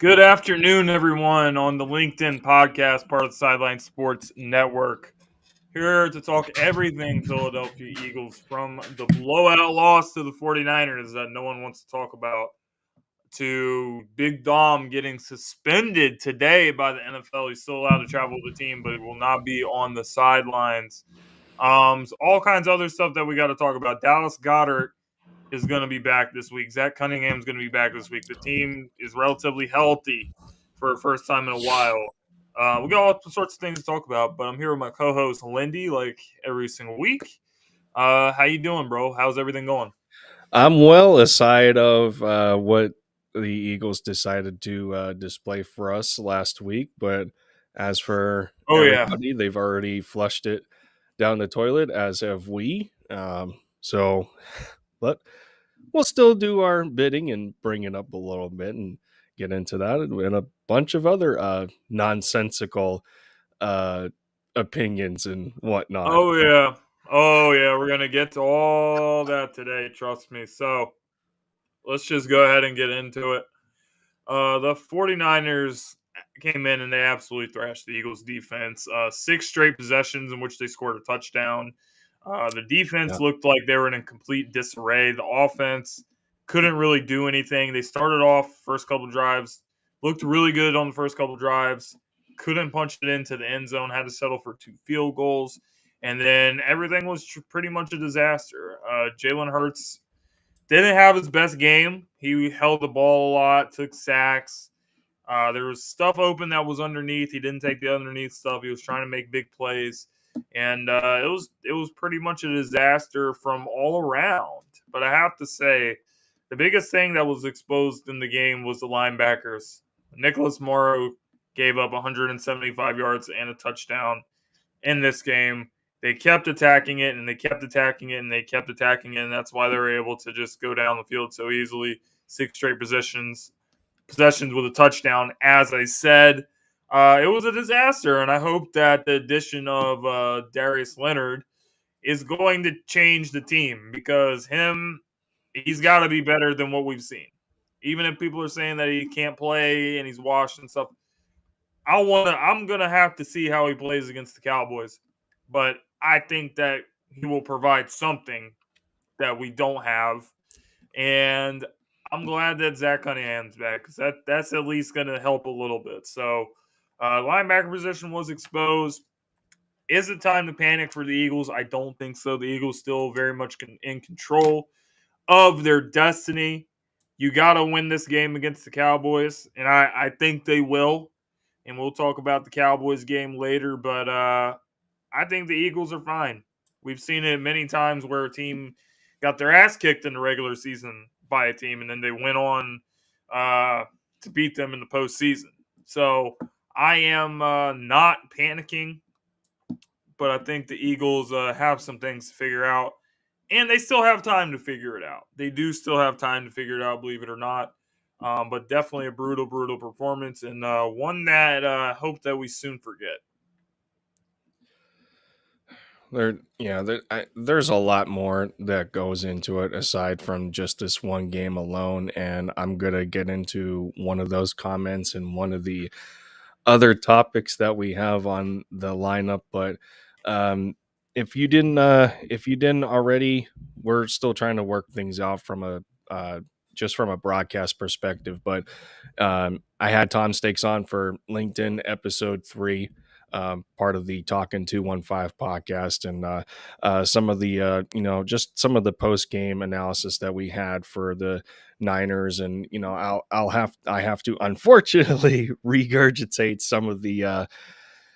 Good afternoon, everyone, on the LinkedIn podcast, part of the Sideline Sports Network. Here to talk everything Philadelphia Eagles, from the blowout loss to the 49ers that no one wants to talk about, to Big Dom getting suspended today by the NFL. He's still allowed to travel with the team, but he will not be on the sidelines. So all kinds of other stuff that we got to talk about. Dallas Goedert is going to be back this week. Zach Cunningham is going to be back this week. The team is relatively healthy for the first time in a while. We got all sorts of things to talk about, but I'm here with my co-host Lindy, like every single week. How you doing, bro? How's everything going? I'm well, aside of what the Eagles decided to display for us last week. But as for Oh yeah, everybody, they've already flushed it down the toilet, as have we. But we'll still do our bidding and bring it up a little bit and get into that and a bunch of other nonsensical uh, opinions and whatnot. oh yeah, oh yeah. We're gonna get to all that today. Trust me. So let's just go ahead and get into it. The 49ers came in and they absolutely thrashed the Eagles defense. Six straight possessions in which they scored a touchdown. The defense Yeah. looked like they were in a complete disarray. The offense couldn't really do anything. They started off first couple drives, looked really good on the first couple drives, couldn't punch it into the end zone, had to settle for 2 field goals, and then everything was pretty much a disaster. Jalen Hurts didn't have his best game. He held the ball a lot, took sacks. There was stuff open that was underneath. He didn't take the underneath stuff. He was trying to make big plays, and it was pretty much a disaster from all around. But I have to say, the biggest thing that was exposed in the game was the linebackers. Nicholas Morrow gave up 175 yards and a touchdown in this game. They kept attacking it and they kept attacking it and they kept attacking it, and that's why they were able to just go down the field so easily. Six straight possessions with a touchdown. As I said, it was a disaster, and I hope that the addition of Darius Leonard is going to change the team, because he's got to be better than what we've seen. Even if people are saying that he can't play and he's washed and stuff, I'm gonna have to see how he plays against the Cowboys, but I think that he will provide something that we don't have, and I'm glad that Zach Cunningham's back, because that's at least gonna help a little bit. So, linebacker position was exposed. Is it time to panic for the Eagles? I don't think so. The Eagles still very much in control of their destiny. You got to win this game against the Cowboys, and I think they will. And we'll talk about the Cowboys game later, but I think the Eagles are fine. We've seen it many times where a team got their ass kicked in the regular season by a team, and then they went on to beat them in the postseason. So I am not panicking, but I think the Eagles have some things to figure out, and they still have time to figure it out. They do still have time to figure it out, believe it or not. But definitely a brutal, brutal performance, and one that I hope that we soon forget. There's a lot more that goes into it aside from just this one game alone, and I'm gonna get into one of those comments and one of the other topics that we have on the lineup. But um, if you didn't already, we're still trying to work things out from a just from a broadcast perspective. But I had Tom Stakes on for LinkedIn episode 3, part of the Talking 215 podcast, and some of the just some of the post game analysis that we had for the Niners. And I have to unfortunately regurgitate some of the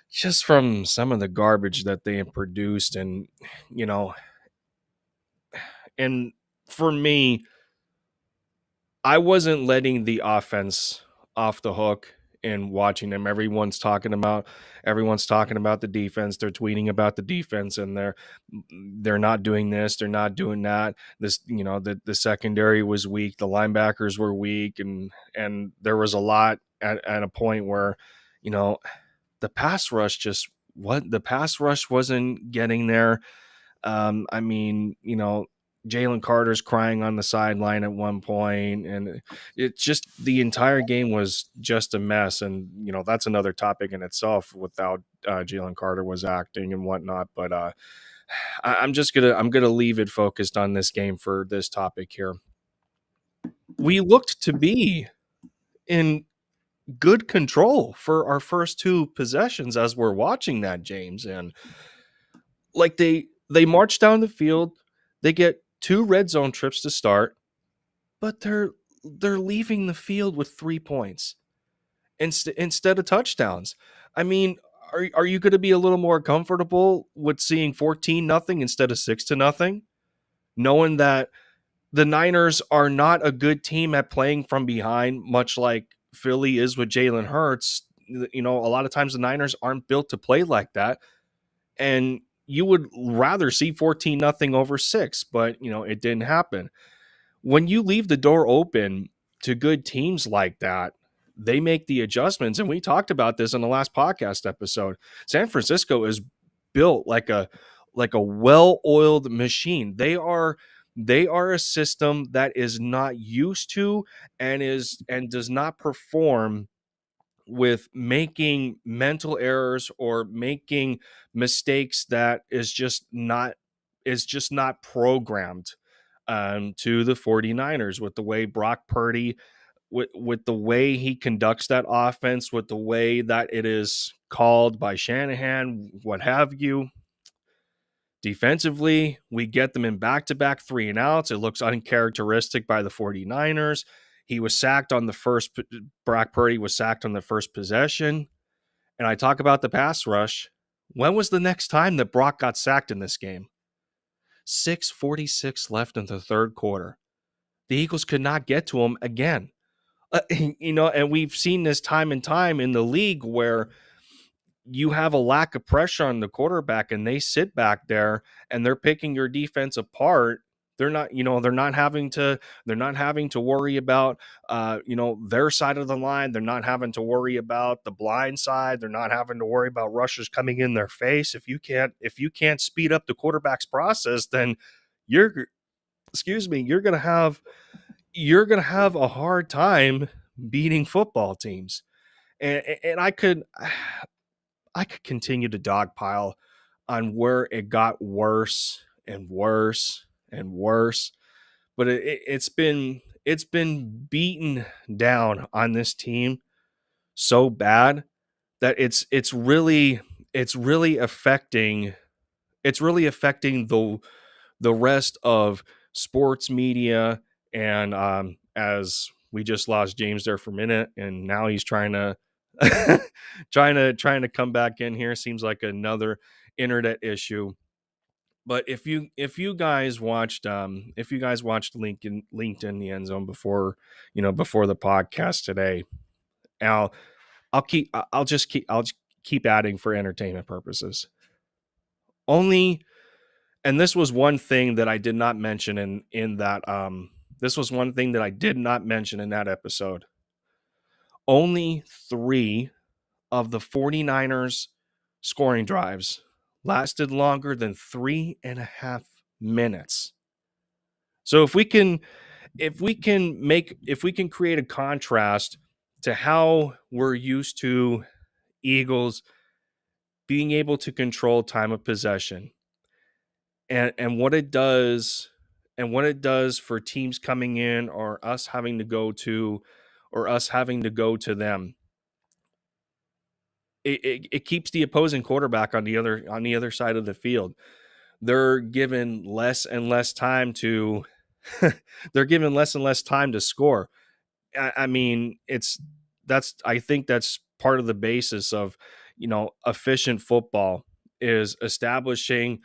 just from some of the garbage that they have produced. And you know and for me, I wasn't letting the offense off the hook and watching them. Everyone's talking about the defense. They're tweeting about the defense, and they're not doing this, they're not doing that. This, the secondary was weak, the linebackers were weak, and there was a lot at a point where, you know, the pass rush wasn't getting there. I mean, Jalen Carter's crying on the sideline at one point, and it's just the entire game was just a mess. And that's another topic in itself without Jalen Carter was acting and whatnot. But I'm gonna leave it focused on this game for this topic here. We looked to be in good control for our first two possessions as we're watching that, James, and like they march down the field, they get two red zone trips to start, but they're leaving the field with 3 points instead of touchdowns. I mean, are you going to be a little more comfortable with seeing 14-0 instead of 6-0, knowing that the Niners are not a good team at playing from behind, much like Philly is with Jalen Hurts? A lot of times the Niners aren't built to play like that, and you would rather see 14-0 over 6, but it didn't happen. When you leave the door open to good teams like that, they make the adjustments. And we talked about this in the last podcast episode. San Francisco is built like a well-oiled machine. They are a system that is not used to and does not perform with making mental errors or making mistakes that is just not programmed to the 49ers, with the way Brock Purdy, with the way he conducts that offense, with the way that it is called by Shanahan, what have you. Defensively, we get them in back-to-back 3-and-outs. It looks uncharacteristic by the 49ers. He was sacked on the first, Brock Purdy was sacked on the first possession. And I talk about the pass rush. When was the next time that Brock got sacked in this game? 6:46 left in the third quarter. The Eagles could not get to him again. And we've seen this time and time in the league where you have a lack of pressure on the quarterback and they sit back there and they're picking your defense apart. They're not having to worry about their side of the line. They're not having to worry about the blind side. They're not having to worry about rushers coming in their face. If you can't speed up the quarterback's process, then you're you're going to have a hard time beating football teams. And I could continue to dogpile on where it got worse and worse and worse, but it's been beaten down on this team so bad that it's really affecting the rest of sports media. And as we just lost James there for a minute, and now he's trying to trying to come back in here. Seems like another internet issue. But if you guys watched Linc'd in the End Zone before the podcast today, I'll I'll just keep adding for entertainment purposes. Only, and this was one thing that I did not mention in that this was one thing that I did not mention in that episode. Only 3 of the 49ers scoring drives lasted longer than 3.5 minutes. So if we can create a contrast to how we're used to Eagles being able to control time of possession, and what it does for teams coming in, or us having to go to them, it keeps the opposing quarterback on the other side of the field. They're given less and less time to they're given less and less time to score. I mean, I think that's part of the basis of efficient football, is establishing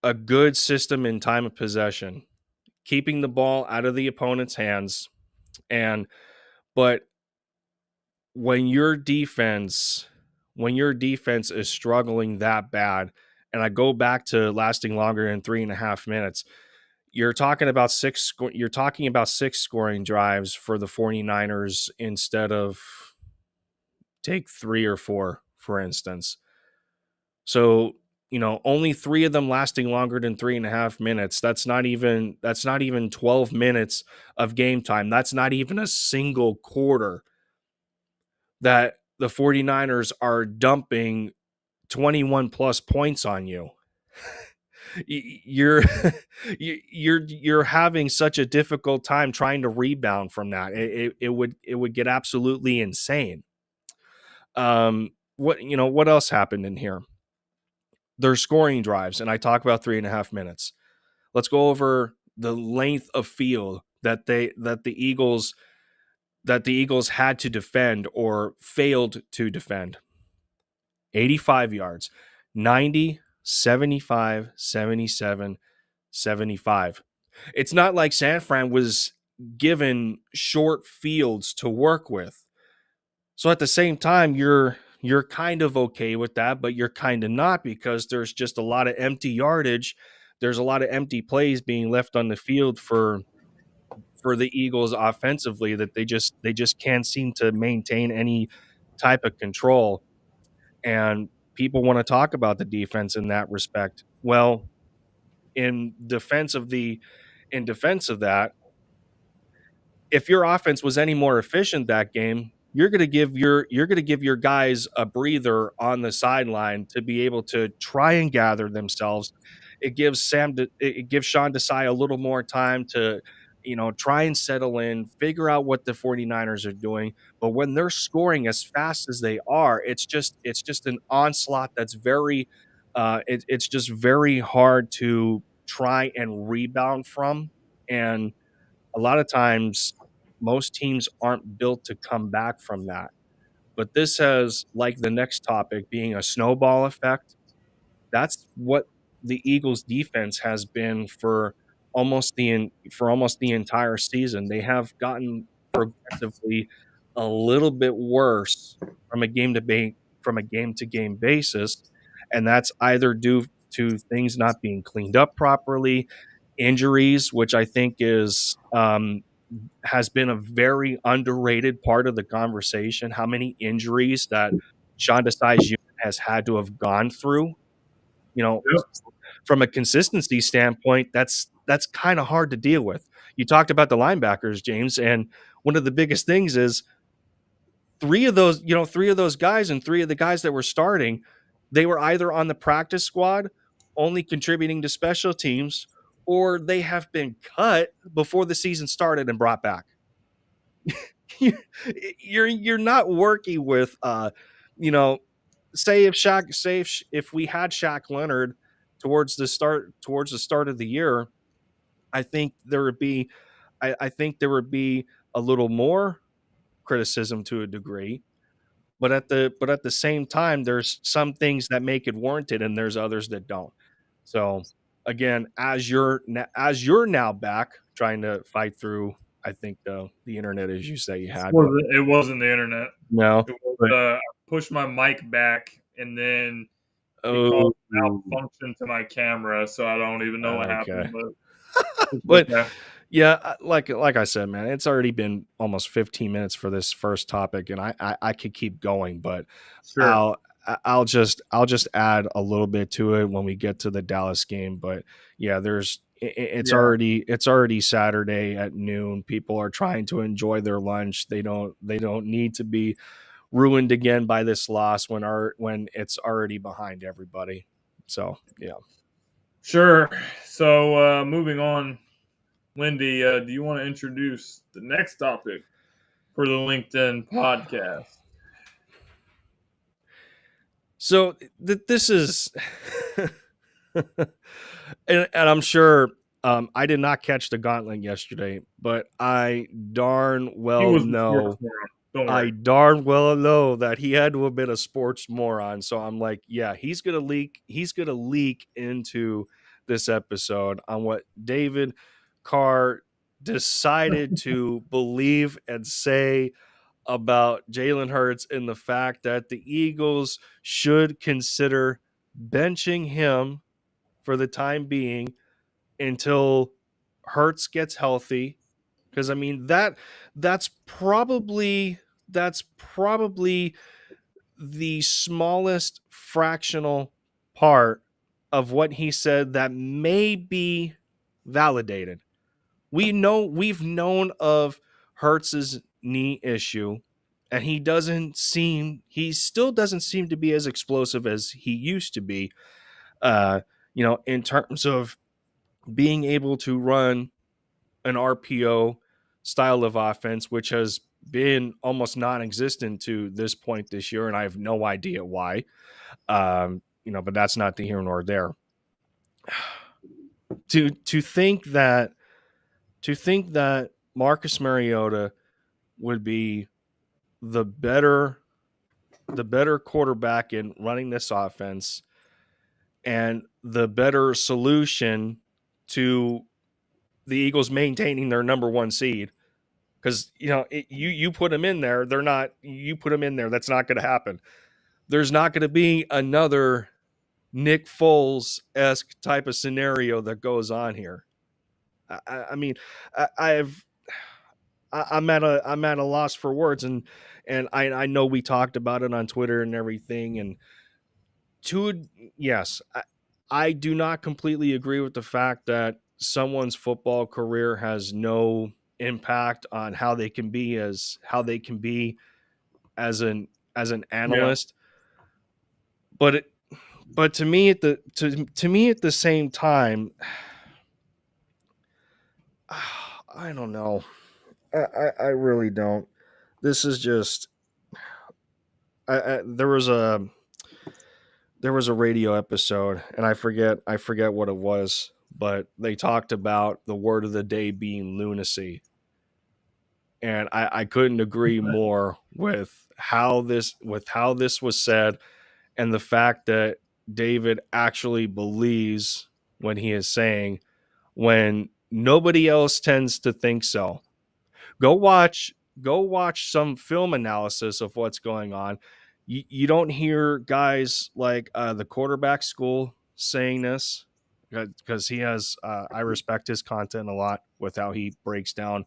a good system in time of possession, keeping the ball out of the opponent's hands. And but when your defense is struggling that bad, and I go back to lasting longer than 3.5 minutes, you're talking about six scoring drives for the 49ers instead of take 3 or 4, for instance. So only 3 of them lasting longer than 3.5 minutes. That's not even 12 minutes of game time. That's not even a single quarter that the 49ers are dumping 21 plus points on you. You're you're having such a difficult time trying to rebound from that. It would get absolutely insane. What else happened in here? Their scoring drives, and I talk about 3.5 minutes. Let's go over the length of field that the Eagles had to defend or failed to defend. 85 yards, 90, 75, 77, 75. It's not like San Fran was given short fields to work with. So at the same time, you're kind of okay with that, but you're kind of not, because there's just a lot of empty yardage. There's a lot of empty plays being left on the field for the Eagles offensively, that they just can't seem to maintain any type of control. And people want to talk about the defense in that respect. Well, in defense of the in defense of that, if your offense was any more efficient that game, you're going to give your guys a breather on the sideline to be able to try and gather themselves. It gives Sean Desai a little more time to try and settle in, figure out what the 49ers are doing. But when they're scoring as fast as they are, it's just an onslaught that's it's just very hard to try and rebound from. And a lot of times most teams aren't built to come back from that. But this has, like the next topic, being a snowball effect. That's what the Eagles defense has been for almost the entire season. They have gotten progressively a little bit worse from a game to game basis, and that's either due to things not being cleaned up properly, injuries, which I think has been a very underrated part of the conversation. How many injuries that Sean Desai's unit has had to have gone through, you know, Yep. from a consistency standpoint, that's kind of hard to deal with. You talked about the linebackers, James, and one of the biggest things is three of those guys and three of the guys that were starting, they were either on the practice squad, only contributing to special teams, or they have been cut before the season started and brought back. You're not working with you know say if we had Shaq Leonard towards the start of the year. I think there would be a little more criticism to a degree, but at the same time, there's some things that make it warranted and there's others that don't. So again, as you're now back trying to fight through, I think the internet issues that you had. But It wasn't the internet. no, It was, but I pushed my mic back, and then it oh, caused malfunction to my camera, so I don't even know what okay. happened, but it's But okay. yeah, like I said, man, it's already been almost 15 minutes for this first topic, and I could keep going, but Sure. I'll I'll just add a little bit to it when we get to the Dallas game. But yeah, Yeah. it's already Saturday at noon. People are trying to enjoy their lunch. They don't need to be ruined again by this loss when it's already behind everybody. So yeah. Sure. So, moving on, Lindy, do you want to introduce the next topic for the LinkedIn podcast? So this is, and I'm sure I did not catch the gauntlet yesterday, but He was the sports moron. Don't I worry. darn well know that he had to have been a sports moron. So I'm like, yeah, he's gonna leak into this episode on what David Carr decided to believe and say about Jalen Hurts, and the fact that the Eagles should consider benching him for the time being until Hurts gets healthy. Because I mean that's probably that's probably the smallest fractional part of what he said that may be validated. We've known of Hurts's knee issue, and he still doesn't seem to be as explosive as he used to be. In terms of being able to run an RPO style of offense, which has been almost non-existent to this point this year, and I have no idea why. But that's not the here nor there. To think that Marcus Mariota would be the better quarterback in running this offense and the better solution to the Eagles maintaining their number one seed. Because you put them in there, you put them in there. That's not going to happen. There's not going to be another Nick Foles-esque type of scenario that goes on here. I'm at a loss for words, and I know we talked about it on Twitter and everything. And yes, I do not completely agree with the fact that someone's football career has no impact on how they can be as an analyst. Yeah. But to me at the same time, I don't know. I really don't. This is just. There was a radio episode, and I forget what it was, but they talked about the word of the day being lunacy. And I couldn't agree more with how this was said, and the fact that David actually believes when he is saying, when nobody else tends to think so. Go watch some film analysis of what's going on. You don't hear guys like the quarterback school saying this, because he has I respect his content a lot with how he breaks down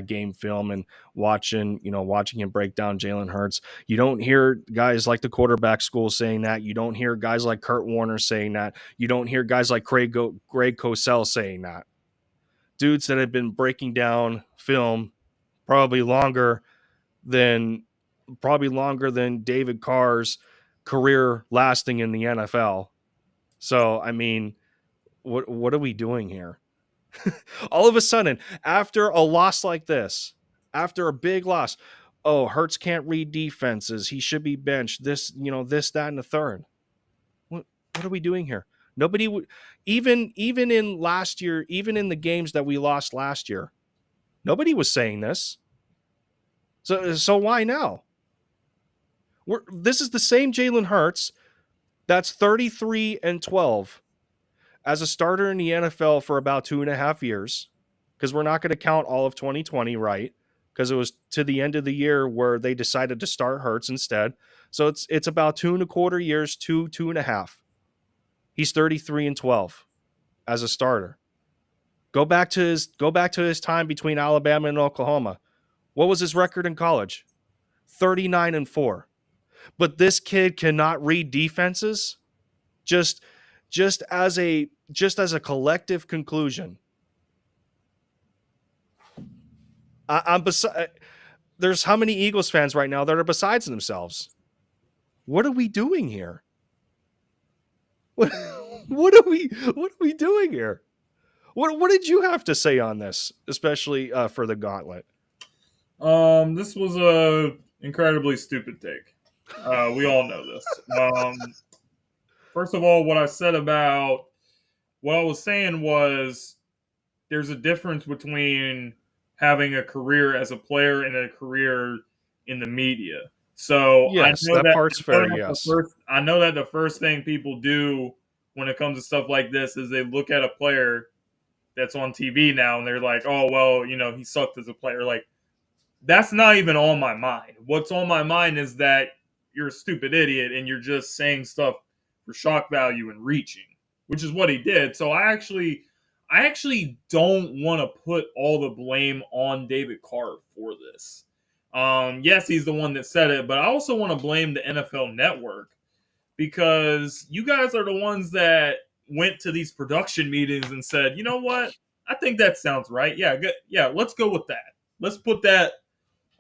game film, and watching him break down Jalen Hurts. You don't hear guys like the quarterback school saying that. You don't hear guys like Kurt Warner saying that. You don't hear guys like Greg Cosell saying that. Dudes that have been breaking down film probably longer than David Carr's career lasting in the NFL. So, I mean, what are we doing here? All of a sudden, after a loss like this, after a big loss, oh, Hurts can't read defenses. He should be benched. This, that, and the third. What are we doing here? Nobody would, even in last year, even in the games that we lost last year, nobody was saying this. So why now? This is the same Jalen Hurts that's 33-12 as a starter in the NFL for about 2.5 years, because we're not going to count all of 2020, right? Because it was to the end of the year where they decided to start Hurts instead. So it's about 2.25 years, 2.5. He's 33-12 as a starter. Go back to his time between Alabama and Oklahoma. What was his record in college? 39-4. But this kid cannot read defenses. Just as a collective conclusion. There's how many Eagles fans right now that are besides themselves? What are we doing here? What are we doing here? What did you have to say on this, especially for the gauntlet? This was a incredibly stupid take. We all know this. First of all, what I was saying was there's a difference between having a career as a player and a career in the media. So yes, I know that part's fair. Yes, I know that the first thing people do when it comes to stuff like this is they look at a player that's on TV now and they're like, oh, well, he sucked as a player. Like, that's not even on my mind. What's on my mind is that you're a stupid idiot and you're just saying stuff for shock value and reaching, which is what he did. So I actually don't want to put all the blame on David Carr for this. Yes, he's the one that said it, but I also want to blame the NFL Network, because you guys are the ones that went to these production meetings and said, you know what? I think that sounds right. Yeah, good. Yeah, let's go with that. Let's put that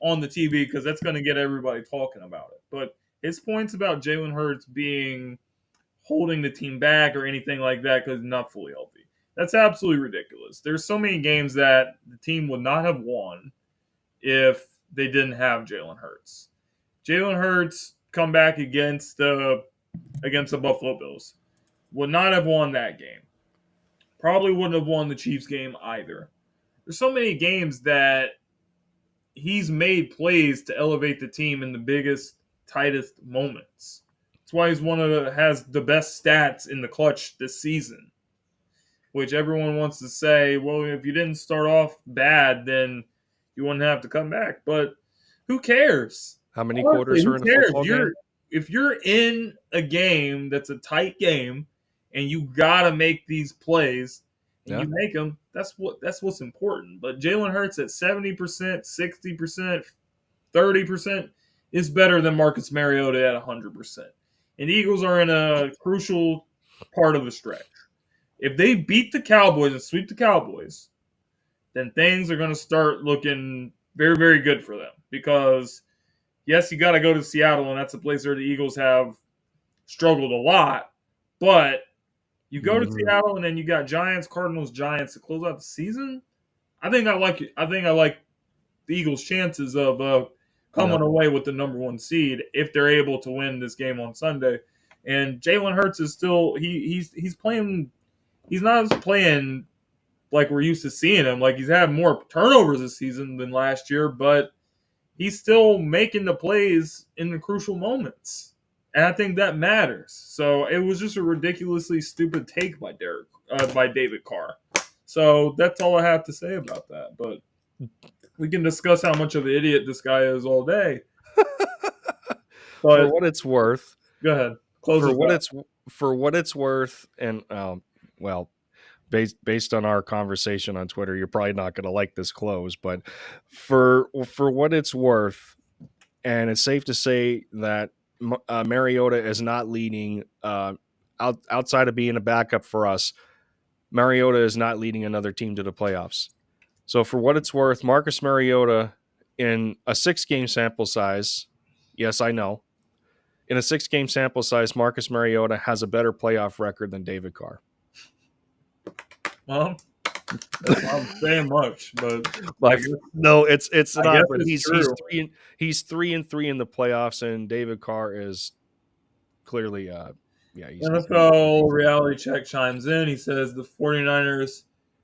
on the TV because that's going to get everybody talking about it. But his points about Jalen Hurts being holding the team back or anything like that because not fully healthy. That's absolutely ridiculous. There's so many games that the team would not have won if they didn't have Jalen Hurts. Jalen Hurts come back against the Buffalo Bills. Would not have won that game. Probably wouldn't have won the Chiefs game either. There's so many games that he's made plays to elevate the team in the biggest, tightest moments. That's why he's has the best stats in the clutch this season. Which everyone wants to say, well, if you didn't start off bad, then you wouldn't have to come back. But who cares? How many Honestly, quarters are in a football game? If you're in a game that's a tight game and you gotta make these plays and you make them, that's what's important. But Jalen Hurts at 70%, 60%, 30% is better than Marcus Mariota at 100%. And the Eagles are in a crucial part of the stretch. If they beat the Cowboys and sweep the Cowboys, then things are going to start looking very, very good for them. Because, yes, you got to go to Seattle, and that's a place where the Eagles have struggled a lot. But you go to Seattle, and then you got Giants, Cardinals, Giants to close out the season. I think I like the Eagles' chances of coming away with the number one seed if they're able to win this game on Sunday. And Jalen Hurts is still he's playing. He's not playing like we're used to seeing him. Like he's had more turnovers this season than last year, but he's still making the plays in the crucial moments. And I think that matters. So it was just a ridiculously stupid take by David Carr. So that's all I have to say about that. But we can discuss how much of an idiot this guy is all day. For what it's worth, go ahead. For what it's worth, and well, based on our conversation on Twitter, you're probably not going to like this close, but for what it's worth, and it's safe to say that Mariota is not leading outside of being a backup for us. Mariota is not leading another team to the playoffs. So for what it's worth, Marcus Mariota in a 6-game sample size, yes, I know. In a 6-game sample size, Marcus Mariota has a better playoff record than David Carr. Well, that's not saying much, but no, it's not. But he's 3-3 in the playoffs, and David Carr is clearly He's NFL Reality Check chimes in. He says the 49ers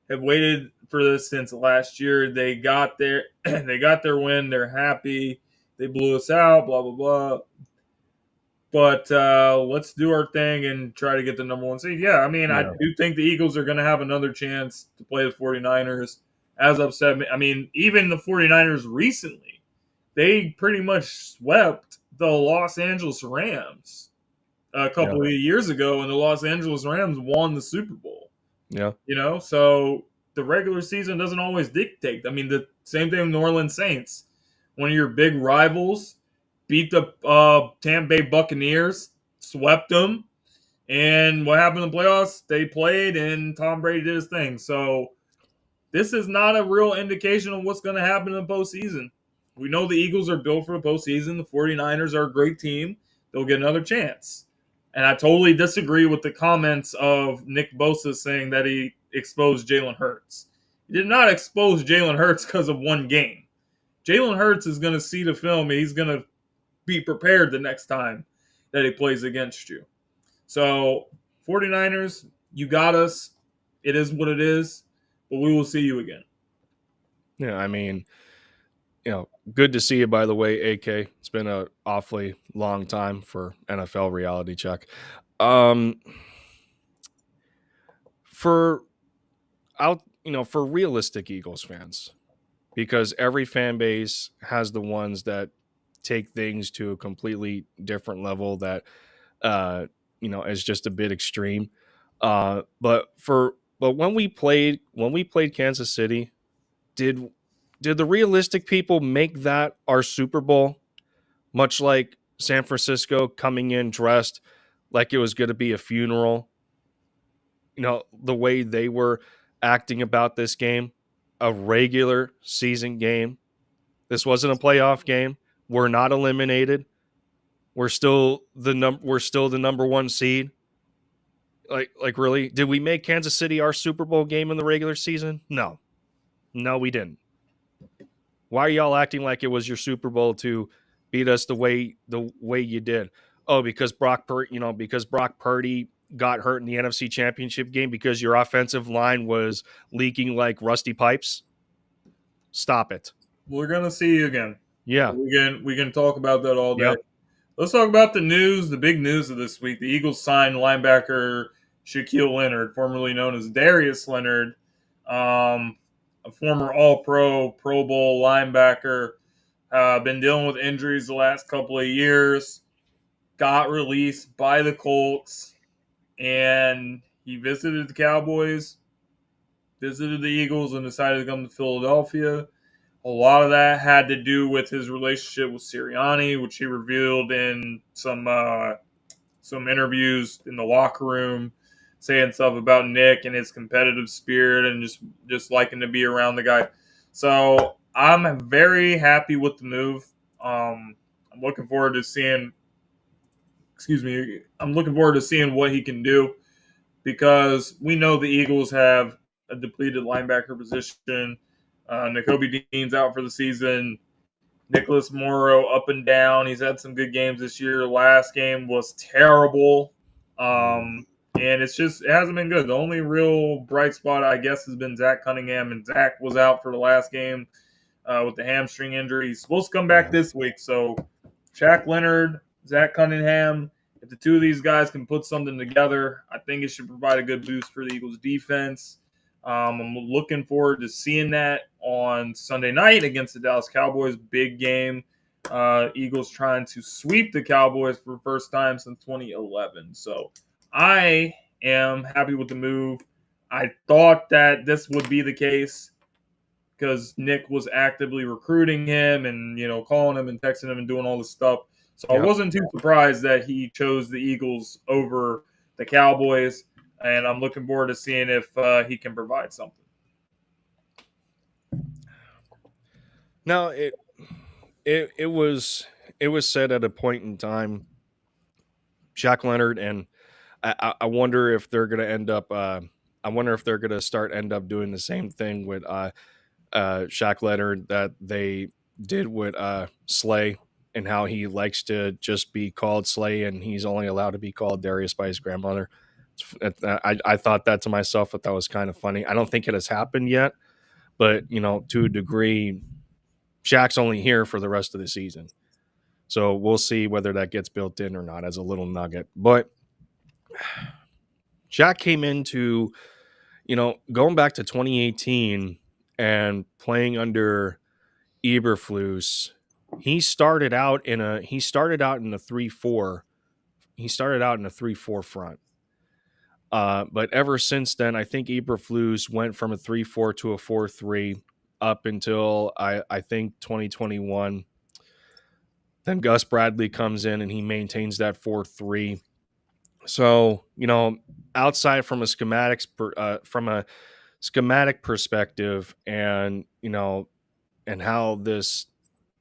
have waited for this since last year. They got their win. They're happy. They blew us out. Blah blah blah. But let's do our thing and try to get the number one seed. Yeah, I mean, I do think the Eagles are going to have another chance to play the 49ers. As I've said, I mean, even the 49ers recently, they pretty much swept the Los Angeles Rams a couple of years ago, and the Los Angeles Rams won the Super Bowl. Yeah. So the regular season doesn't always dictate. I mean, the same thing with New Orleans Saints. One of your big rivals beat the Tampa Bay Buccaneers, swept them, and what happened in the playoffs? They played, and Tom Brady did his thing. So this is not a real indication of what's going to happen in the postseason. We know the Eagles are built for the postseason. The 49ers are a great team. They'll get another chance. And I totally disagree with the comments of Nick Bosa saying that he exposed Jalen Hurts. He did not expose Jalen Hurts because of one game. Jalen Hurts is going to see the film, and he's going to be prepared the next time that he plays against you. So, 49ers, you got us. It is what it is, but we will see you again. Yeah, I mean, good to see you, by the way, AK. It's been an awfully long time for NFL Reality Check. For realistic Eagles fans, because every fan base has the ones that take things to a completely different level that is just a bit extreme. But when we played Kansas City, did the realistic people make that our Super Bowl? Much like San Francisco coming in dressed like it was going to be a funeral, the way they were acting about this game, a regular season game. This wasn't a playoff game. We're not eliminated. We're still the number one seed. Like really? Did we make Kansas City our Super Bowl game in the regular season? No. No, we didn't. Why are y'all acting like it was your Super Bowl to beat us the way you did? Oh, because because Brock Purdy got hurt in the NFC Championship game because your offensive line was leaking like rusty pipes. Stop it. We're gonna see you again. Yeah. We can talk about that all day. Yep. Let's talk about the news, the big news of this week. The Eagles signed linebacker Shaquille Leonard, formerly known as Darius Leonard, a former All-Pro, Pro Bowl linebacker. Been dealing with injuries the last couple of years. Got released by the Colts, and he visited the Cowboys, visited the Eagles, and decided to come to Philadelphia. A lot of that had to do with his relationship with Sirianni, which he revealed in some interviews in the locker room, saying stuff about Nick and his competitive spirit and just liking to be around the guy. So I'm very happy with the move. I'm looking forward to seeing. Excuse me. I'm looking forward to seeing what he can do because we know the Eagles have a depleted linebacker position. Nakobe Dean's out for the season. Nicholas Morrow up and down. He's had some good games this year. Last game was terrible. And it hasn't been good. The only real bright spot, I guess, has been Zach Cunningham. And Zach was out for the last game with the hamstring injury. He's supposed to come back this week. So Shaq Leonard, Zach Cunningham, if the two of these guys can put something together, I think it should provide a good boost for the Eagles defense. I'm looking forward to seeing that on Sunday night against the Dallas Cowboys. Big game. Eagles trying to sweep the Cowboys for the first time since 2011. So I am happy with the move. I thought that this would be the case because Nick was actively recruiting him and, calling him and texting him and doing all this stuff. So I wasn't too surprised that he chose the Eagles over the Cowboys, and I'm looking forward to seeing if he can provide something. Now it was said at a point in time, Shaq Leonard, and I wonder if they're going to end up. I wonder if they're going to end up doing the same thing with Shaq Leonard that they did with Slay, and how he likes to just be called Slay, and he's only allowed to be called Darius by his grandmother. I thought that to myself, that was kind of funny. I don't think it has happened yet, but to a degree, Shaq's only here for the rest of the season. So we'll see whether that gets built in or not as a little nugget. But Shaq came into, going back to 2018 and playing under Eberflus. He started out in a 3-4. He started out in a 3-4 front. But ever since then, I think Eberflus went from a 3-4 to a 4-3 up until I think 2021. Then Gus Bradley comes in and he maintains that 4-3. So, outside from a schematic perspective, and and how this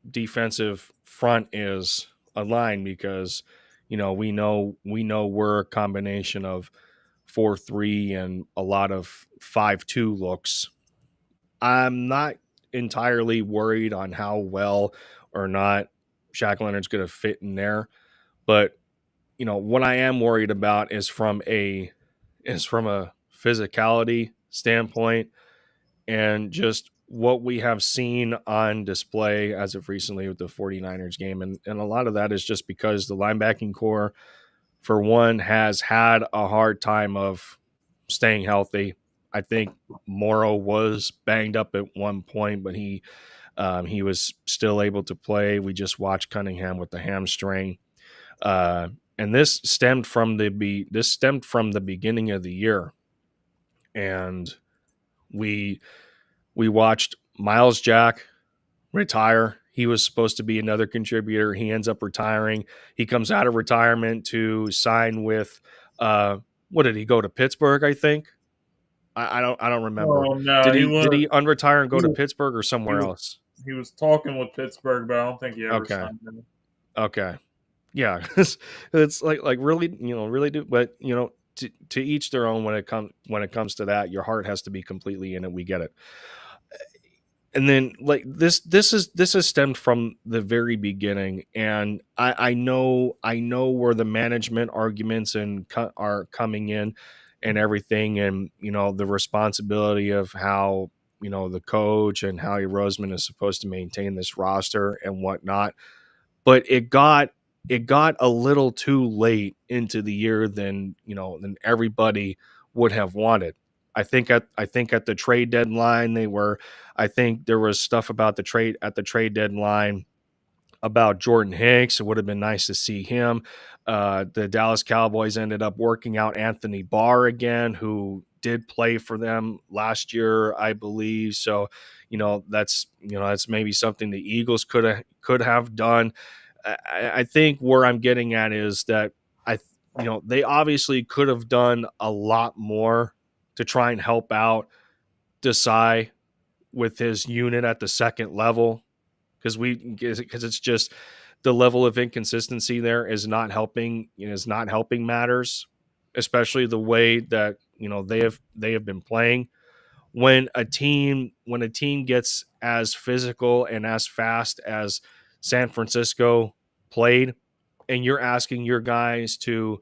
defensive front is aligned, because we know we're a combination of 4-3 and a lot of 5-2 looks. I'm not entirely worried on how well or not Shaq Leonard's going to fit in there, but what I am worried about is from a physicality standpoint, and just what we have seen on display as of recently with the 49ers game. And a lot of that is just because the linebacking core, for one, has had a hard time of staying healthy. I think Morrow was banged up at one point, but he was still able to play. We just watched Cunningham with the hamstring. And this stemmed from the beginning of the year. And we watched Miles Jack retire. He was supposed to be another contributor. He ends up retiring. He comes out of retirement to sign with What did he go to Pittsburgh? I think. I don't remember. Oh no, Did he he was unretire and he go to was Pittsburgh or he somewhere was else? he was talking with Pittsburgh, but I don't think he ever Okay. signed him. Okay. Yeah. It's like really, really do, but to each their own when it comes to that. Your heart has to be completely in it. We get it. And then like this is stemmed from the very beginning, and I know where the management arguments are coming in and everything, and the responsibility of how the coach and Howie Roseman is supposed to maintain this roster and whatnot. But it got a little too late into the year than everybody would have wanted. I think at the trade deadline I think there was stuff about the trade at the trade deadline about Jordan Hicks. It would have been nice to see him. The Dallas Cowboys ended up working out Anthony Barr again, who did play for them last year, I believe. So, that's maybe something the Eagles could have done. I think where I'm getting at is that they obviously could have done a lot more to try and help out Desai with his unit at the second level, because it's just the level of inconsistency there is not helping matters, especially the way that they have been playing. When a team gets as physical and as fast as San Francisco played, and you're asking your guys to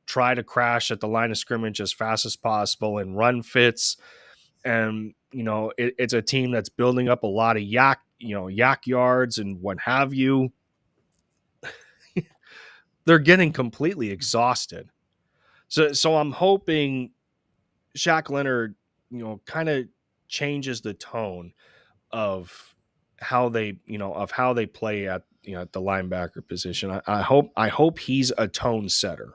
try to crash at the line of scrimmage as fast as possible and run fits, and it's a team that's building up a lot of yak yards and what have you. They're getting completely exhausted. So I'm hoping Shaq Leonard kind of changes the tone of how they play at the linebacker position. I hope he's a tone setter,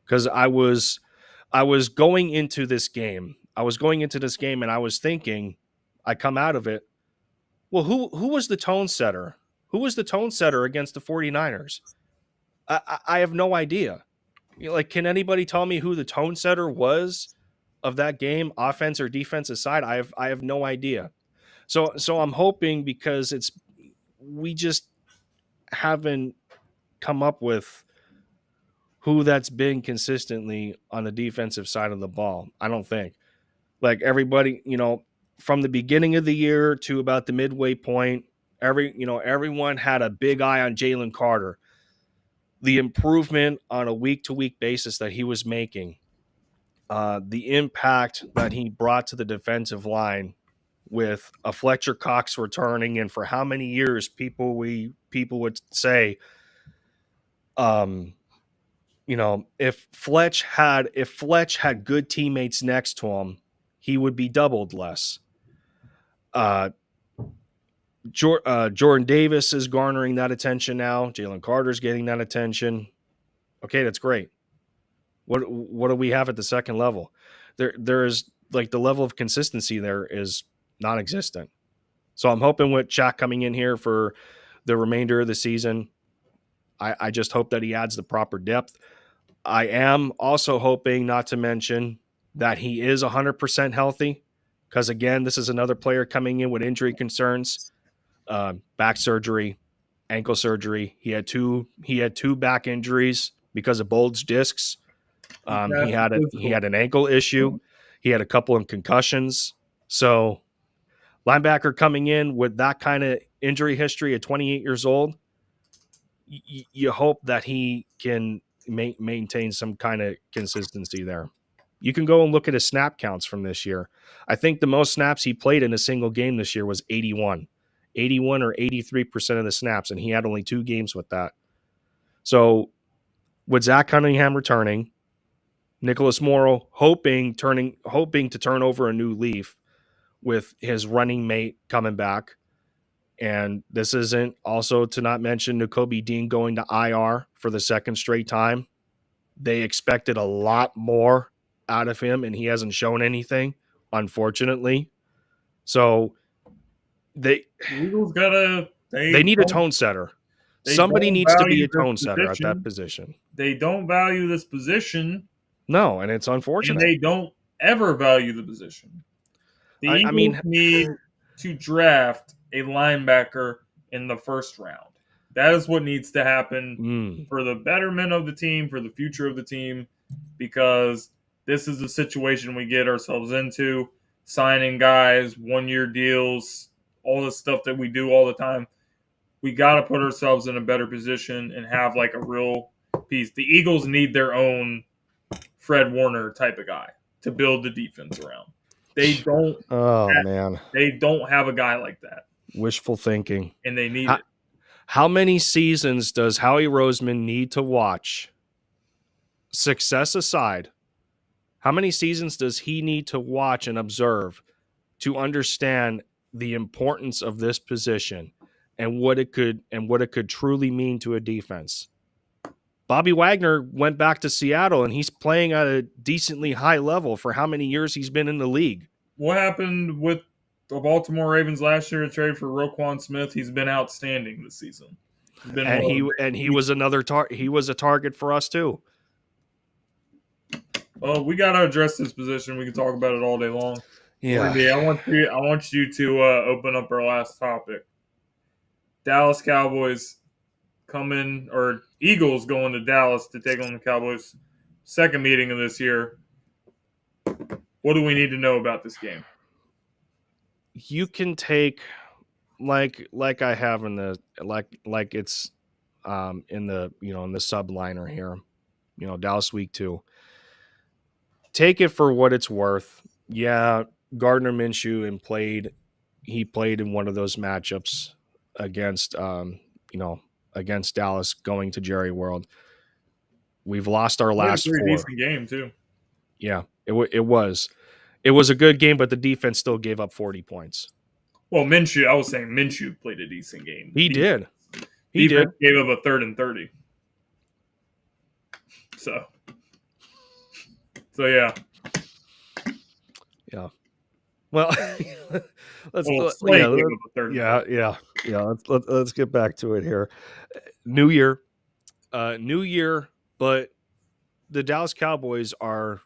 because I was going into this game. And I was thinking, I come out of it, well, who was the tone setter? Who was the tone setter against the 49ers? I have no idea. Like, can anybody tell me who the tone setter was of that game, offense or defensive side? I have no idea. So I'm hoping, because we just haven't come up with who that's been consistently on the defensive side of the ball. I don't think. Like, everybody, from the beginning of the year to about the midway point, everyone had a big eye on Jalen Carter. The improvement on a week to week basis that he was making, the impact that he brought to the defensive line with a Fletcher Cox returning, and for how many years people would say, um, if Fletch had good teammates next to him, he would be doubled less. Uh, Jordan Davis is garnering that attention now. Jalen Carter's getting that attention. Okay, that's great. What do we have at the second level? There is, like, the level of consistency there is non-existent. So I'm hoping with Shaq coming in here for the remainder of the season, I just hope that he adds the proper depth. I am also hoping, not to mention, that he is 100% healthy, because again, this is another player coming in with injury concerns, back surgery, ankle surgery. He had two back injuries because of bulged discs. He That's had a he physical. had an ankle issue. He had a couple of concussions. So, linebacker coming in with that kind of injury history at 28 years old, you hope that he can maintain some kind of consistency there. You can go and look at his snap counts from this year. I think the most snaps he played in a single game this year was 81. 81 or 83% of the snaps, and he had only 2 games with that. So, with Zach Cunningham returning, Nicholas Morrow hoping to turn over a new leaf with his running mate coming back. And this isn't also to not mention Nakobe Dean going to IR for the second straight time. They expected a lot more out of him, and he hasn't shown anything, unfortunately. So they The Eagles gotta they need a tone setter. They Somebody don't needs to be value a this tone setter at that position. position. They don't value this position, No, and it's and unfortunate. they don't ever value the position. The I Eagles mean, need to draft a linebacker in the first round. That is what needs to happen for the betterment of the team, for the future of the team, because this is the situation we get ourselves into, signing guys, 1-year deals, all the stuff that we do all the time. We got to put ourselves in a better position and have like a real piece. The Eagles need their own Fred Warner type of guy to build the defense around. They don't. oh man, They don't have a guy like that, wishful thinking. and they need How, it. how many seasons does Howie Roseman need to watch? Success aside, how many seasons does he need to watch and observe to understand the importance of this position and what it could truly mean to a defense? Bobby Wagner went back to Seattle and he's playing at a decently high level for how many years he's been in the league. What happened with the Baltimore Ravens last year to trade for Roquan Smith? He's been outstanding this season. And he was he was a target for us too. Well, we got to address this position. We can talk about it all day long. Yeah. Randy, I want you to open up our last topic. Dallas Cowboys coming, or Eagles going to Dallas to take on the Cowboys. Second meeting of this year. What do we need to know about this game? You can take like I have in the like it's in the in the subliner here, Dallas week 2. Take it for what it's worth. Yeah, Gardner Minshew he played in one of those matchups against against Dallas going to Jerry World. We've lost our last 4. Decent game too. Yeah, it was a good game, but the defense still gave up 40 points. Well, I was saying Minshew played a decent game. He did. He gave up a 3rd and 30. So yeah. Yeah. Well, let's get back to it here. New year, but the Dallas Cowboys are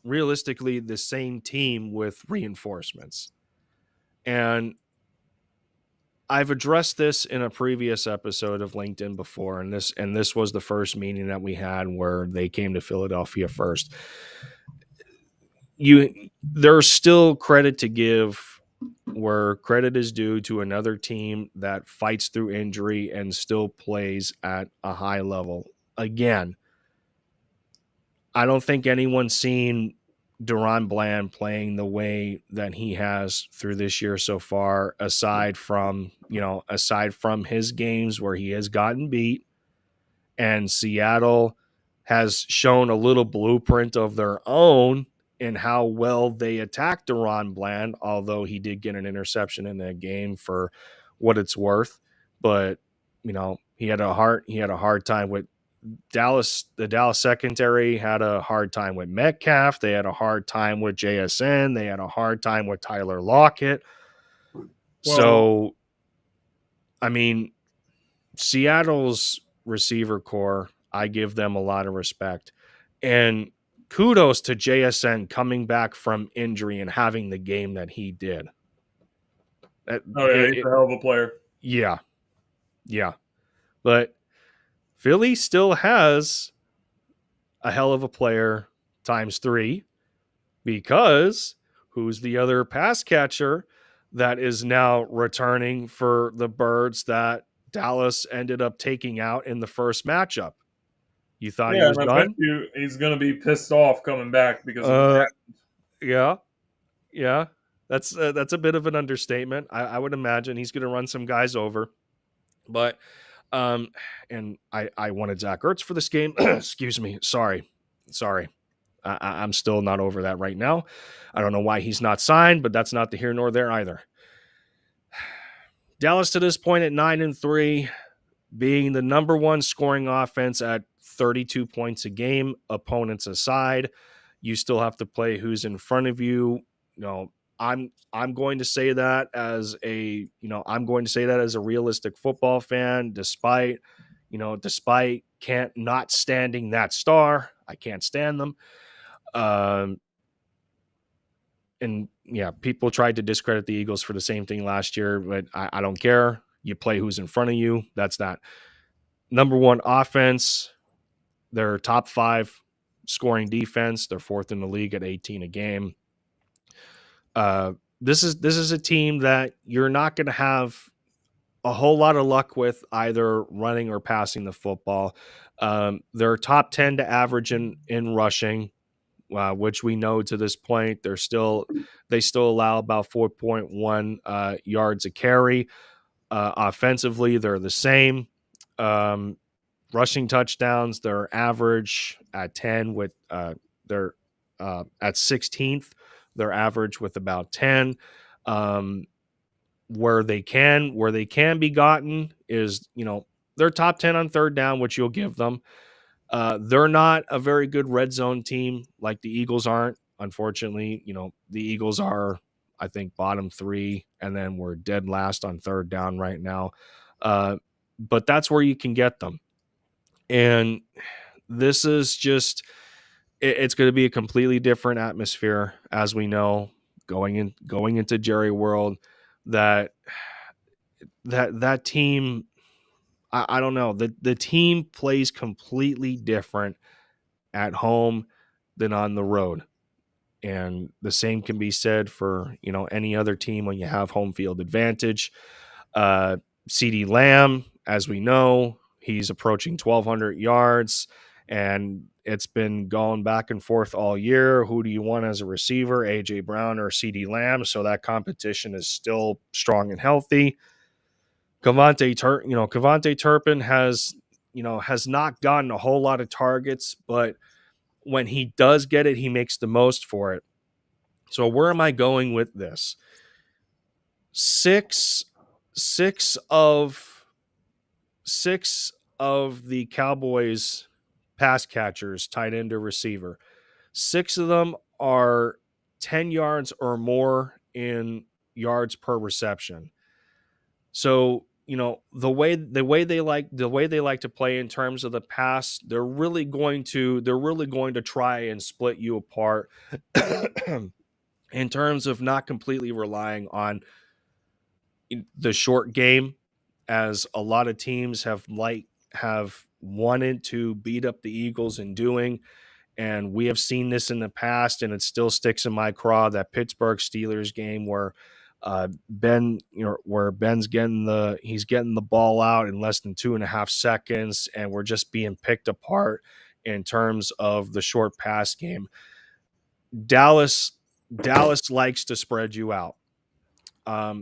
realistically the same team with reinforcements. And I've addressed this in a previous episode of Linc'd before, and this was the first meeting that we had where they came to Philadelphia first. There's still credit to give where credit is due to another team that fights through injury and still plays at a high level. Again, I don't think anyone's seen Deron Bland playing the way that he has through this year so far, aside from his games where he has gotten beat, and Seattle has shown a little blueprint of their own in how well they attacked Deron Bland, although he did get an interception in that game for what it's worth. But, he had a hard time with Dallas. The Dallas secondary had a hard time with Metcalf. They had a hard time with JSN. They had a hard time with Tyler Lockett. Seattle's receiver core, I give them a lot of respect. And kudos to JSN coming back from injury and having the game that he did. He's a hell of a player. Yeah. Yeah. But Philly still has a hell of a player times 3, because who's the other pass catcher that is now returning for the Birds that Dallas ended up taking out in the first matchup? You thought he was done? He's going to be pissed off coming back because of that. Yeah. That's a bit of an understatement. I would imagine he's going to run some guys over. But and I wanted Zach Ertz for this game. Excuse me. Sorry. I'm still not over that right now. I don't know why he's not signed, but that's not the here nor there either. Dallas to this point at 9-3, being the number 1 scoring offense at 32 points a game, opponents aside. You still have to play who's in front of you. I'm going to say that as a realistic football fan, despite can't not standing that star. I can't stand them. Um, and yeah, people tried to discredit the Eagles for the same thing last year, but I don't care. You play who's in front of you. That's that. Number one offense. They're top 5 scoring defense. They're 4th in the league at 18 a game. This is a team that you're not going to have a whole lot of luck with either running or passing the football. They're top 10 to average in rushing, which we know to this point they still allow about 4.1 yards a carry. Offensively, they're the same. Rushing touchdowns, they're average at 10 with they're at 16th. They're average with about 10. Where they can be gotten is, they're top 10 on third down, which you'll give them. They're not a very good red zone team like the Eagles aren't. Unfortunately, the Eagles are, I think, bottom 3, and then we're dead last on third down right now. But that's where you can get them. And this is just, it's going to be a completely different atmosphere, as we know, going into Jerry World. That team, I don't know. The team plays completely different at home than on the road. And the same can be said for, any other team when you have home field advantage. CeeDee Lamb, as we know, he's approaching 1,200 yards, and it's been going back and forth all year. Who do you want as a receiver, A.J. Brown or CeeDee Lamb? So that competition is still strong and healthy. Kevontae Turpin has not gotten a whole lot of targets, but when he does get it, he makes the most for it. So where am I going with this? Six of the Cowboys pass catchers, tight end or receiver, 6 of them are 10 yards or more in yards per reception. So, the way they like to play in terms of the pass, they're really going to try and split you apart in terms of not completely relying on the short game, as a lot of teams have wanted to beat up the Eagles in doing. And we have seen this in the past, and it still sticks in my craw, that Pittsburgh Steelers game where Ben's getting the ball out in less than 2.5 seconds, and we're just being picked apart in terms of the short pass game. Dallas likes to spread you out.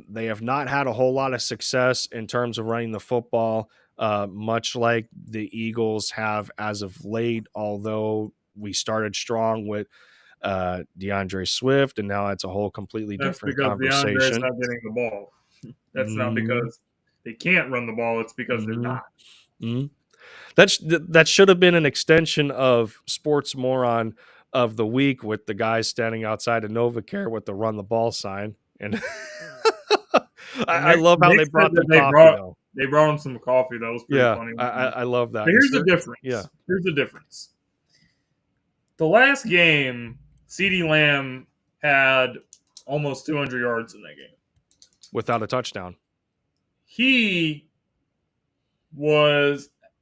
They have not had a whole lot of success in terms of running the football, much like the Eagles have as of late, although we started strong with DeAndre Swift, and now it's a whole completely different conversation. DeAndre's not getting the ball. That's not because they can't run the ball. It's because they're not. Mm-hmm. That should have been an extension of Sports Moron of the Week, with the guys standing outside of NovaCare with the run the ball sign. And I love how they brought them coffee, though. They brought them some coffee. That was pretty funny. I love that. But here's the difference. Yeah. Here's the difference. The last game, CeeDee Lamb had almost 200 yards in that game. Without a touchdown. He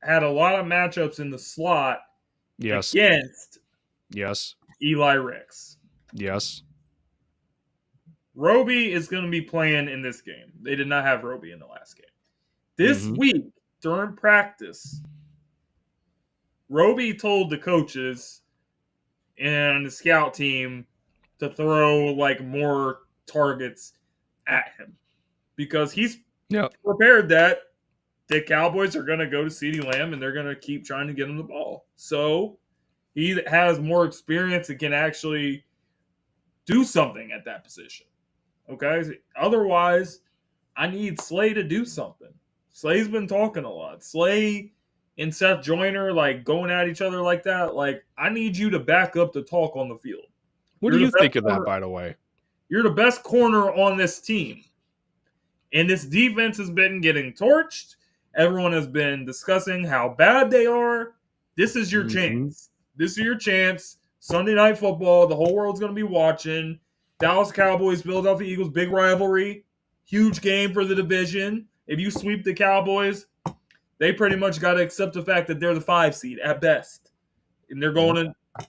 had a lot of matchups in the slot against Eli Ricks. Yes. Roby is going to be playing in this game. They did not have Roby in the last game. This week, during practice, Roby told the coaches and the scout team to throw more targets at him, because he's prepared that the Cowboys are going to go to CeeDee Lamb and they're going to keep trying to get him the ball. So he has more experience and can actually do something at that position. Okay? Otherwise, I need Slay to do something. Slay's been talking a lot. Slay and Seth Joyner, going at each other like that. I need you to back up the talk on the field. What do you think of that, by the way? You're the best corner on this team. And this defense has been getting torched. Everyone has been discussing how bad they are. This is your chance. This is your chance. Sunday Night Football. The whole world's going to be watching. Dallas Cowboys, Philadelphia Eagles, big rivalry. Huge game for the division. If you sweep the Cowboys, they pretty much got to accept the fact that they're the 5 seed at best. And they're going to,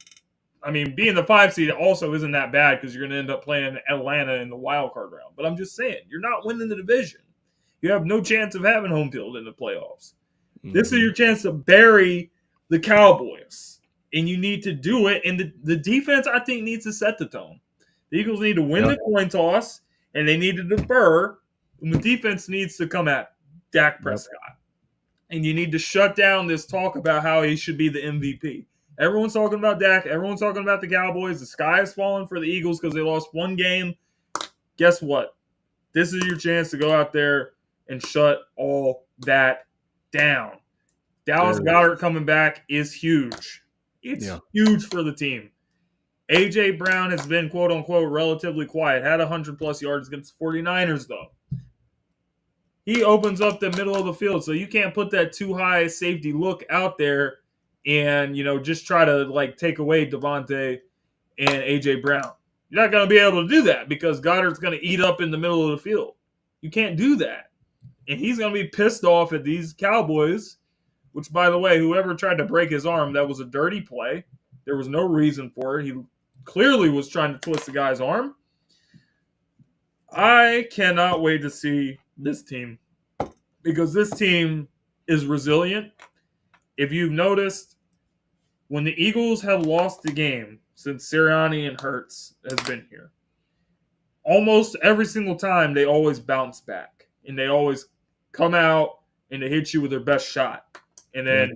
I mean, being the 5 seed also isn't that bad because you're going to end up playing Atlanta in the wild card round. But I'm just saying, you're not winning the division. You have no chance of having home field in the playoffs. This is your chance to bury the Cowboys. And you need to do it. And the defense, I think, needs to set the tone. The Eagles need to win the coin toss, and they need to defer. And the defense needs to come at Dak Prescott. And you need to shut down this talk about how he should be the MVP. Everyone's talking about Dak. Everyone's talking about the Cowboys. The sky is falling for the Eagles because they lost one game. Guess what? This is your chance to go out there and shut all that down. Dallas Goedert coming back is huge. It's huge for the team. A.J. Brown has been, quote-unquote, relatively quiet. Had 100-plus yards against the 49ers, though. He opens up the middle of the field, so you can't put that too high safety look out there and, just try to, take away Devontae and A.J. Brown. You're not going to be able to do that because Goddard's going to eat up in the middle of the field. You can't do that. And he's going to be pissed off at these Cowboys, which, by the way, whoever tried to break his arm, that was a dirty play. There was no reason for it. He clearly was trying to twist the guy's arm. I cannot wait to see this team because this team is resilient. If you've noticed, when the Eagles have lost the game since Sirianni and Hurts has been here, almost every single time they always bounce back and they always come out and they hit you with their best shot. And then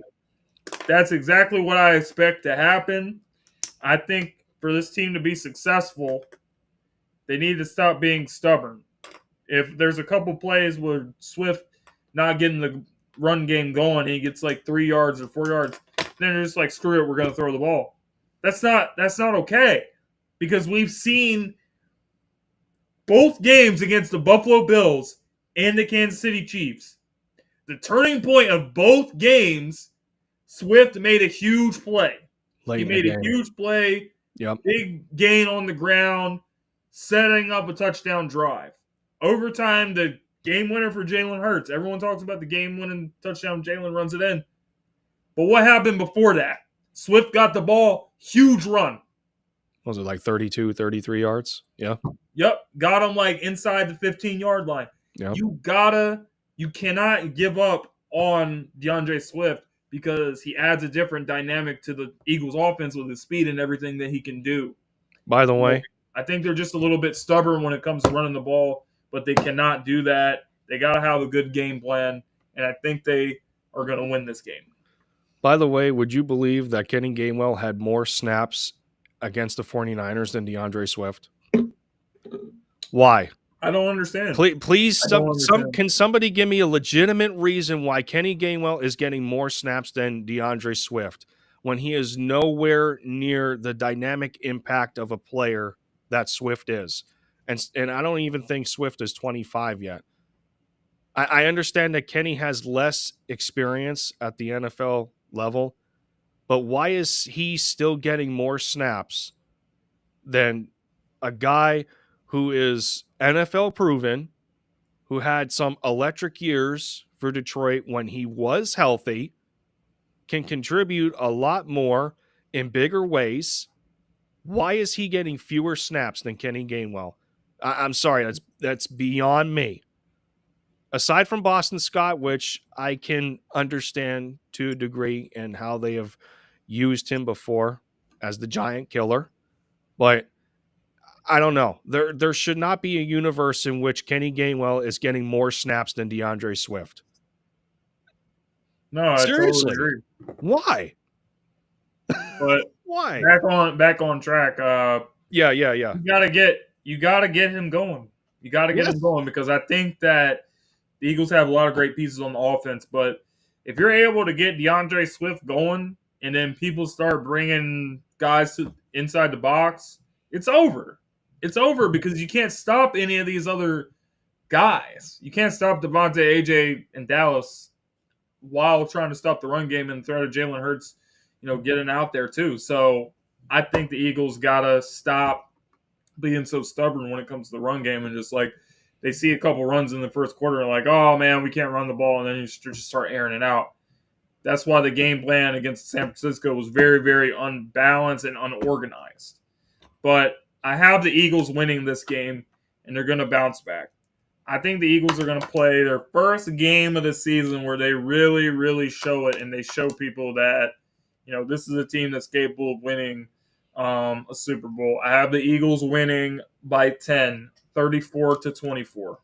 that's exactly what I expect to happen. I think for this team to be successful, they need to stop being stubborn. If there's a couple plays where Swift not getting the run game going, he gets 3 yards or 4 yards, then they're just like, screw it, we're going to throw the ball. That's not okay because we've seen both games against the Buffalo Bills and the Kansas City Chiefs. The turning point of both games, Swift made a huge play. He made a huge play, big gain on the ground, setting up a touchdown drive. Overtime, the game winner for Jalen Hurts. Everyone talks about the game-winning touchdown. Jalen runs it in. But what happened before that? Swift got the ball, huge run. Was it 32, 33 yards? Yeah. Yep. Got him inside the 15-yard line. Yep. You cannot give up on DeAndre Swift because he adds a different dynamic to the Eagles offense with his speed and everything that he can do. By the way, I think they're just a little bit stubborn when it comes to running the ball, but they cannot do that. They got to have a good game plan, and I think they are going to win this game. By the way, would you believe that Kenny Gainwell had more snaps against the 49ers than DeAndre Swift? Why? I don't understand. Please, can somebody give me a legitimate reason why Kenny Gainwell is getting more snaps than DeAndre Swift when he is nowhere near the dynamic impact of a player that Swift is? And I don't even think Swift is 25 yet. I understand that Kenny has less experience at the NFL level, but why is he still getting more snaps than a guy who is NFL proven, who had some electric years for Detroit when he was healthy, can contribute a lot more in bigger ways? Why is he getting fewer snaps than Kenny Gainwell? I'm sorry, that's beyond me. Aside from Boston Scott, which I can understand to a degree and how they have used him before as the giant killer, but I don't know. There should not be a universe in which Kenny Gainwell is getting more snaps than DeAndre Swift. No, seriously, I totally agree. Why? But why? Back on track. Yeah. You gotta get him going. You gotta get him going because I think that the Eagles have a lot of great pieces on the offense. But if you're able to get DeAndre Swift going, and then people start bringing guys to inside the box, it's over. it's over because you can't stop any of these other guys. You can't stop Devontae, AJ, and Dallas while trying to stop the run game and threat of Jalen Hurts, getting out there too. So I think the Eagles gotta stop being so stubborn when it comes to the run game and just like they see a couple runs in the first quarter and like, oh man, we can't run the ball, and then you just start airing it out. That's why the game plan against San Francisco was very, very unbalanced and unorganized. But I have the Eagles winning this game, and they're going to bounce back. I think the Eagles are going to play their first game of the season where they really, really show it, and they show people that, this is a team that's capable of winning a Super Bowl. I have the Eagles winning by 10, 34-24.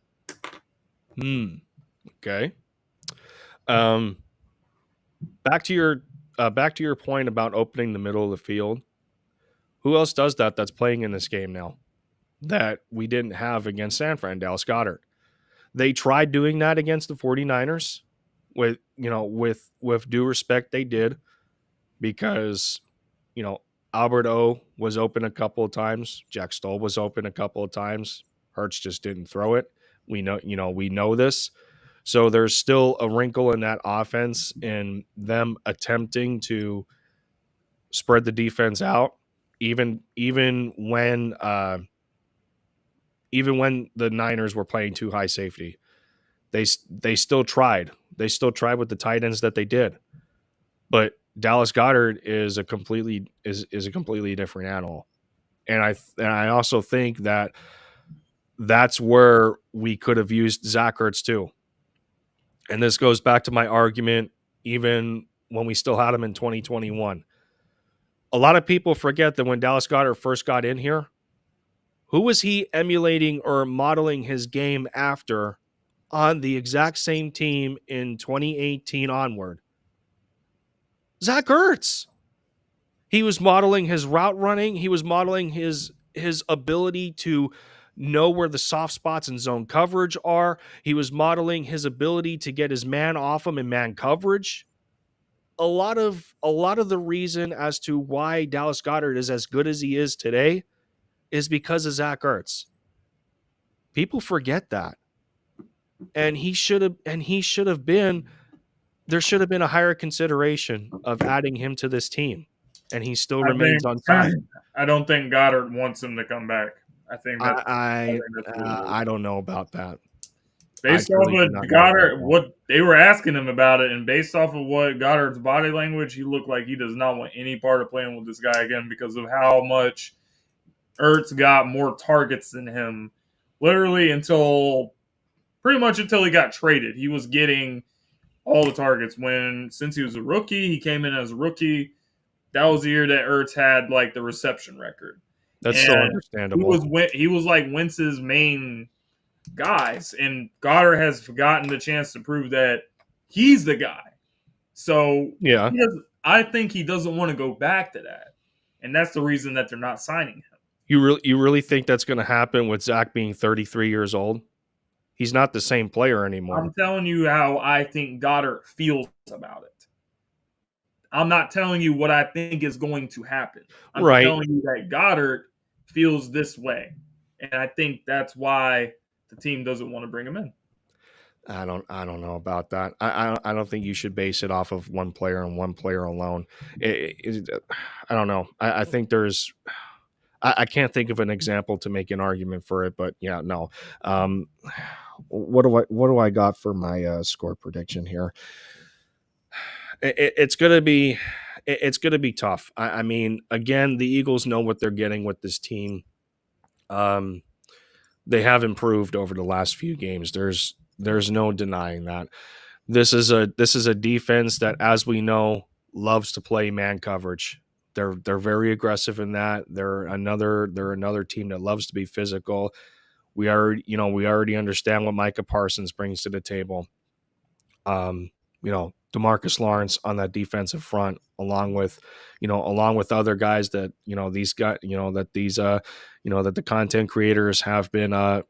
Okay. Back to your point about opening the middle of the field. Who else does that that's playing in this game now that we didn't have against San Fran? Dallas Goedert. They tried doing that against the 49ers with due respect, they did, because, Albert O was open a couple of times. Jack Stoll was open a couple of times. Hurts just didn't throw it. We know this. So there's still a wrinkle in that offense in them attempting to spread the defense out, even when the Niners were playing too high safety. They still tried. They still tried with the tight ends that they did. But Dallas Goedert is a completely different animal. And I also think that that's where we could have used Zach Ertz too. And this goes back to my argument even when we still had him in 2021. A lot of people forget that when Dallas Goedert first got in here, who was he emulating or modeling his game after on the exact same team in 2018 onward? Zach Ertz. He was modeling his route running. He was modeling his ability to know where the soft spots in zone coverage are. He was modeling his ability to get his man off him in man coverage. A lot of the reason as to why Dallas Goedert is as good as he is today is because of Zach Ertz. People forget that. And he should have been there should have been a higher consideration of adding him to this team. And he still remains unsigned. I don't think Goddard wants him to come back. I think that's I don't know about that. Based off of Goddard, what they were asking him about it, and based off of what Goddard's body language, he looked like he does not want any part of playing with this guy again because of how much Ertz got more targets than him. Literally pretty much until he got traded, he was getting all the targets. Since he was a rookie, he came in as a rookie. That was the year that Ertz had like the reception record. That's so understandable. He was like Wentz's main guys, and Goddard has gotten the chance to prove that he's the guy. So yeah, I think he doesn't want to go back to that, and that's the reason that they're not signing him. You really think that's going to happen with Zach being 33 years old? He's not the same player anymore. I'm telling you how I think Goddard feels about it. I'm not telling you what I think is going to happen. I'm telling you that Goddard feels this way, and I think that's why the team doesn't want to bring him in. I don't know about that. I don't think you should base it off of one player and one player alone. I don't know. I think there's. I can't think of an example to make an argument for it, but yeah, no. What do I got for my score prediction here? It's gonna be tough. I mean, again, the Eagles know what they're getting with this team. They have improved over the last few games. There's no denying that. This is a defense that, as we know, loves to play man coverage. They're very aggressive in that. They're another team that loves to be physical. We already understand what Micah Parsons brings to the table. DeMarcus Lawrence on that defensive front, along with other guys that that the content creators have been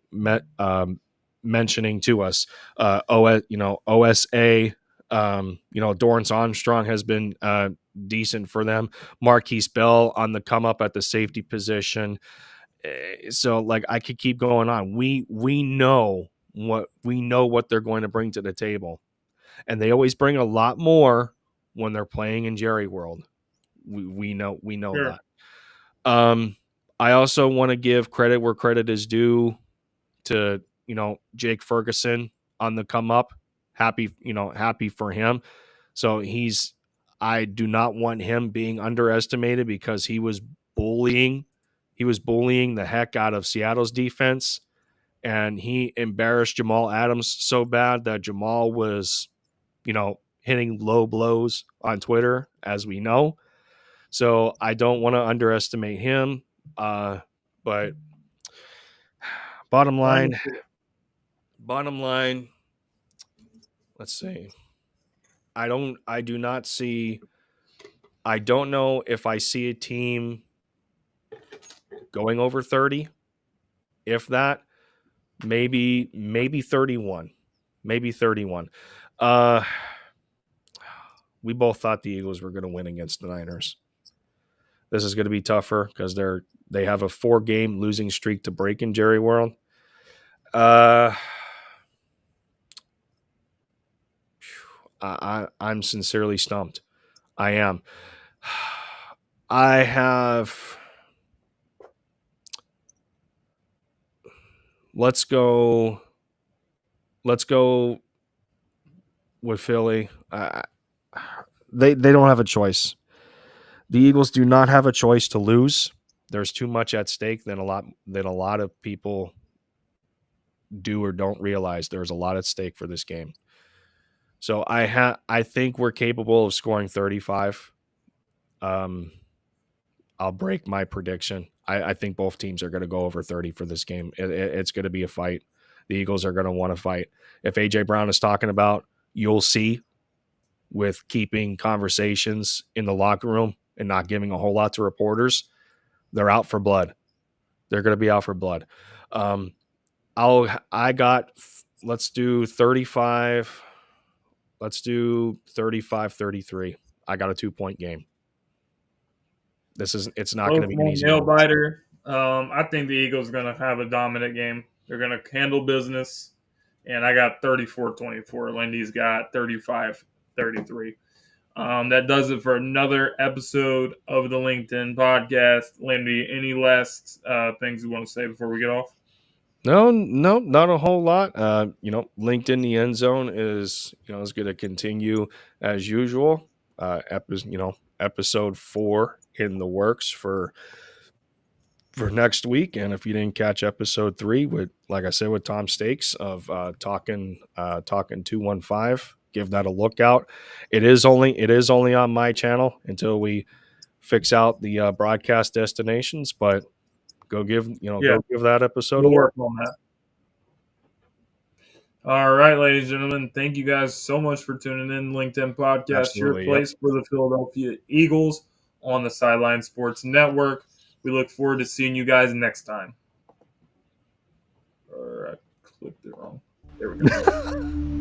mentioning to us. OSA, Dorrance Armstrong has been decent for them. Marquise Bell on the come up at the safety position. So like I could keep going on. We know what they're going to bring to the table, and they always bring a lot more when they're playing in Jerry World. We know Sure. that. I also want to give credit where credit is due to Jake Ferguson on the come up. Happy for him. So I do not want him being underestimated because bullying he was bullying the heck out of Seattle's defense, and he embarrassed Jamal Adams so bad that Jamal was hitting low blows on Twitter, as we know. So I don't want to underestimate him. But bottom line, Understood. bottom line, let's see. I do not see I don't know if I see a team going over 30. If that, maybe 31. Maybe 31. Uh we both thought the Eagles were going to win against the Niners. This is going to be tougher because they have a 4-game losing streak to break in Jerry World. I'm sincerely stumped. I am. I have. Let's go with Philly. They don't have a choice. The Eagles do not have a choice to lose. There's too much at stake than a lot of people do or don't realize. There's a lot at stake for this game. So I think we're capable of scoring 35. I'll break my prediction. I think both teams are going to go over 30 for this game. It's going to be a fight. The Eagles are going to want to fight. If A.J. Brown is talking about, you'll see, with keeping conversations in the locker room and not giving a whole lot to reporters, they're out for blood. They're going to be out for blood. Let's do 35. Let's do 35-33. I got a 2-point game. It's not going to be an easy nail one. biter. I think the Eagles are going to have a dominant game. They're going to handle business. And I got 34-24. Lindy's got 35-33. That does it for another episode of the LinkedIn podcast. Lindy, any last things you want to say before we get off? No, not a whole lot. Linked in the end zone is going to continue as usual. Episode 4 in the works for next week. And if you didn't catch episode 3 with Tom Stakes of talking 215, give that a look out. It is only on my channel until we fix out the broadcast destinations, but go give that episode We'll a look. work on that. All right, ladies and gentlemen, thank you guys so much for tuning in. LinkedIn Podcast, Absolutely, your place for the Philadelphia Eagles on the Sideline Sports Network. We look forward to seeing you guys next time. Or I clicked it wrong. There we go.